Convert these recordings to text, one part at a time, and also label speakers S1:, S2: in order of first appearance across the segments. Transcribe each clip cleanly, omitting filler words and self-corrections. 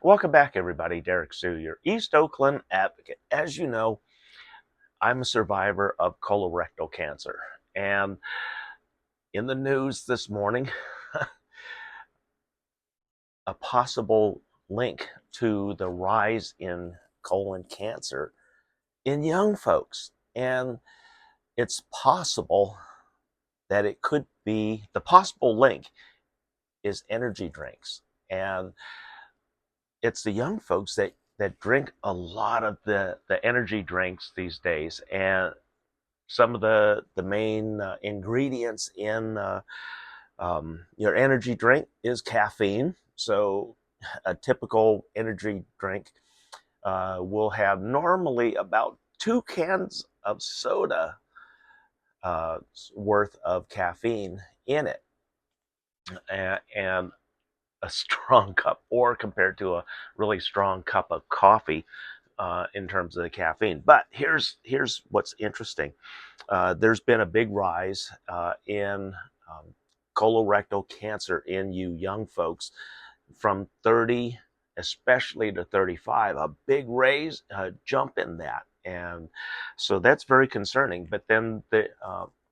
S1: Welcome back, everybody. Derrick Soo, your East Oakland advocate. As you know, I'm a survivor of colorectal cancer. And in the news this morning, a possible link to the rise in colon cancer in young folks. And it's possible that it could be the possible link is energy drinks. And it's the young folks that drink a lot of the energy drinks these days. And some of the main ingredients in your energy drink is caffeine. So a typical energy drink will have normally about 2 cans of soda worth of caffeine in it, and a strong cup, or compared to a really strong cup of coffee in terms of the caffeine. But here's what's interesting. There's been a big rise in colorectal cancer in you young folks from 30 especially to 35, a big raise, jump in that. And so that's very concerning. But then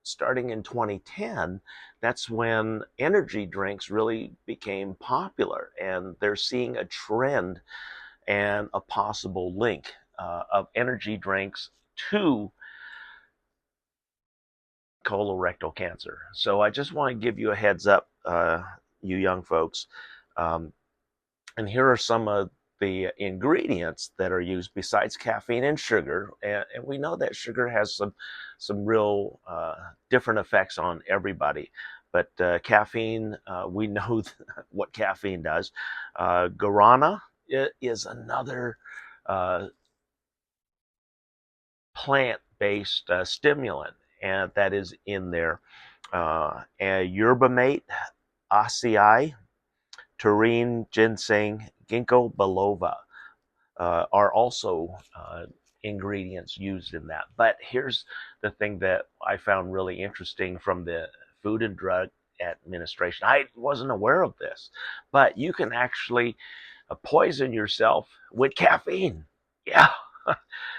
S1: starting in 2010, that's when energy drinks really became popular, and they're seeing a trend and a possible link of energy drinks to colorectal cancer. So I just want to give you a heads up, you young folks. Um, and here are some of the ingredients that are used besides caffeine and sugar. And we know that sugar has some real different effects on everybody. But caffeine, we know what caffeine does. Guarana is another plant-based stimulant, and that is in there. And yerba mate, acai, taurine, ginseng, ginkgo biloba are also ingredients used in that. But here's the thing that I found really interesting from the Food and Drug Administration. I wasn't aware of this, but you can actually poison yourself with caffeine. Yeah.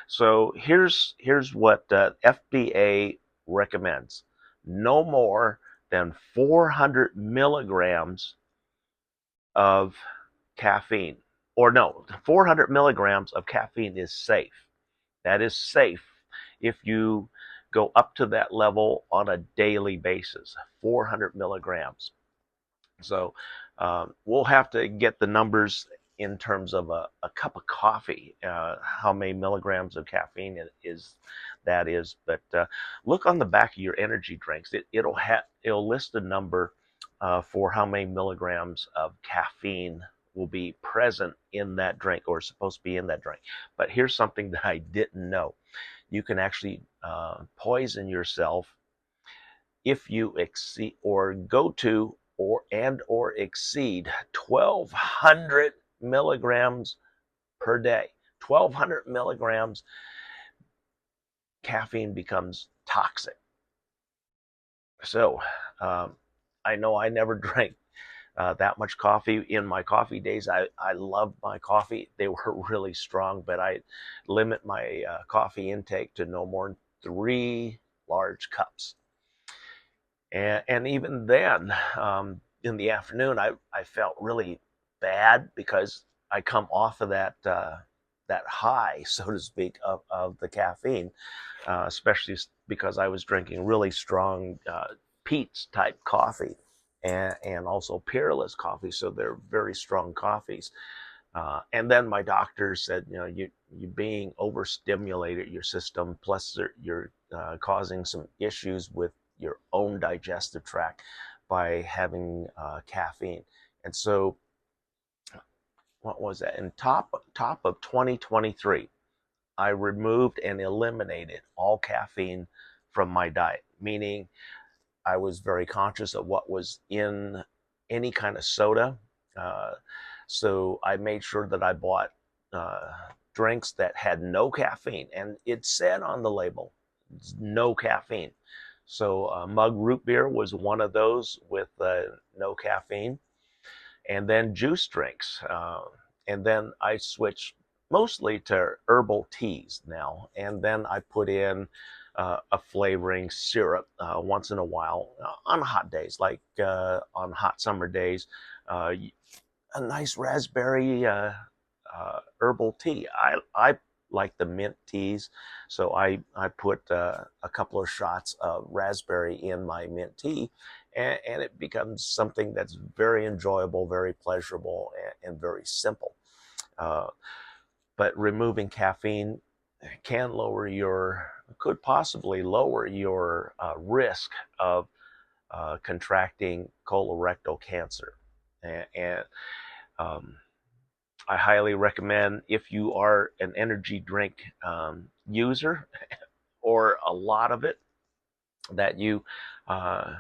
S1: So here's what FDA recommends: no more than 400 milligrams of caffeine. Or no, 400 milligrams of caffeine is safe. That is safe if you go up to that level on a daily basis. 400 milligrams. So we'll have to get the numbers in terms of a cup of coffee, how many milligrams of caffeine that is. But look on the back of your energy drinks. It'll list a number for how many milligrams of caffeine will be present in that drink, or supposed to be in that drink. But here's something that I didn't know. You can actually poison yourself if you exceed or go to or exceed 1,200 milligrams per day. 1,200 milligrams, caffeine becomes toxic. So I know I never drank that much coffee in my coffee days. I loved my coffee. They were really strong, but I limit my coffee intake to no more than 3 large cups. And even then, in the afternoon, I felt really bad because I come off of that high, so to speak, of the caffeine, especially because I was drinking really strong Peet's type coffee, and also Peerless coffee, so they're very strong coffees. And then my doctor said, you being overstimulated your system, plus you're causing some issues with your own digestive tract by having caffeine. And so, what was that? In top of 2023, I removed and eliminated all caffeine from my diet, meaning I was very conscious of what was in any kind of soda. Uh, so I made sure that I bought drinks that had no caffeine, and it said on the label, no caffeine. So mug root beer was one of those with no caffeine, and then juice drinks. and then I switched mostly to herbal teas now, and then I put in a flavoring syrup once in a while on hot days, like on hot summer days. Uh, a nice raspberry herbal tea. I like the mint teas, so I put a couple of shots of raspberry in my mint tea, and it becomes something that's very enjoyable, very pleasurable, and very simple. Uh, but removing caffeine can lower your could possibly lower your risk of contracting colorectal cancer, and um, I highly recommend, if you are an energy drink user or a lot of it, that you uh,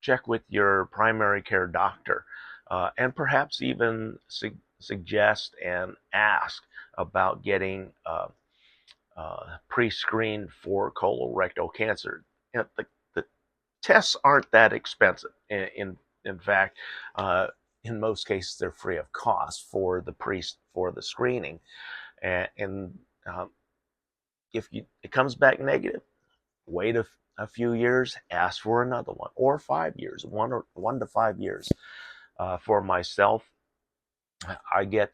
S1: check with your primary care doctor and perhaps even suggest and ask about getting pre-screened for colorectal cancer. The tests aren't that expensive. In fact, uh, in most cases, they're free of cost for the screening. And if it comes back negative, wait a few years, ask for another one, or 5 years, 1 to 5 years. For myself, I get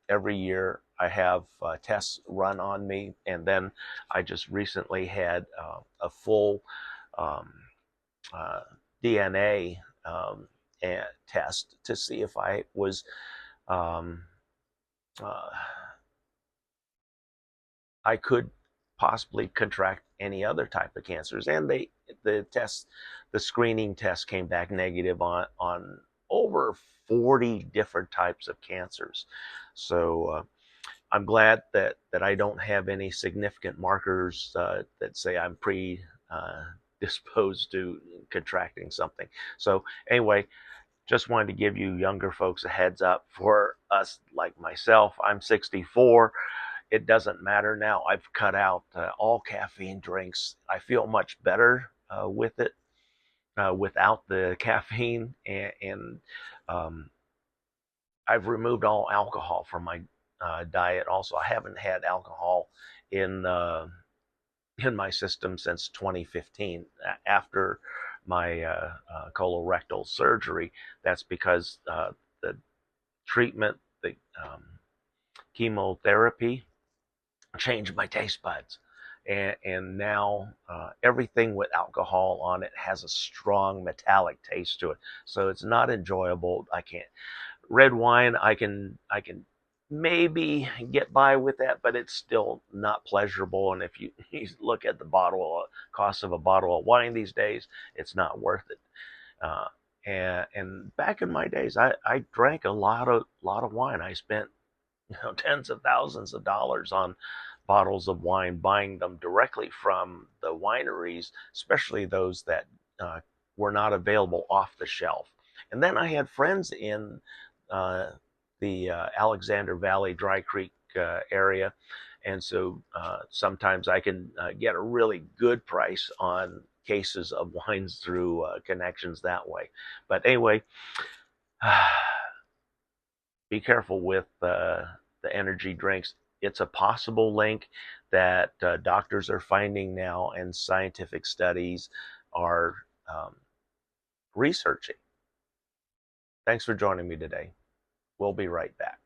S1: every year I have tests run on me, and then I just recently had a full um, uh, DNA test to see if I was um, uh, I could possibly contract any other type of cancers. And the screening test came back negative on over 40 different types of cancers. So I'm glad that I don't have any significant markers that say I'm predisposed to contracting something. So anyway, just wanted to give you younger folks a heads up. For us, like myself, I'm 64. It doesn't matter now. I've cut out all caffeine drinks. I feel much better with it, without the caffeine, and um, I've removed all alcohol from my diet. Also, I haven't had alcohol in in my system since 2015, after my colorectal surgery. That's because the treatment, the chemotherapy, changed my taste buds. And now everything with alcohol on it has a strong metallic taste to it, so it's not enjoyable. I can't. Red wine, I can maybe get by with that, but it's still not pleasurable. And if you look at the cost of a bottle of wine these days, it's not worth it. uh, and back in my days, I drank a lot of wine. I spent tens of thousands of dollars on bottles of wine, buying them directly from the wineries, especially those that uh, were not available off the shelf. And then I had friends in uh, the Alexander Valley, Dry Creek area, and so sometimes I can get a really good price on cases of wines through connections that way. But anyway, be careful with the energy drinks. It's a possible link that doctors are finding now, and scientific studies are um, researching. Thanks for joining me today. We'll be right back.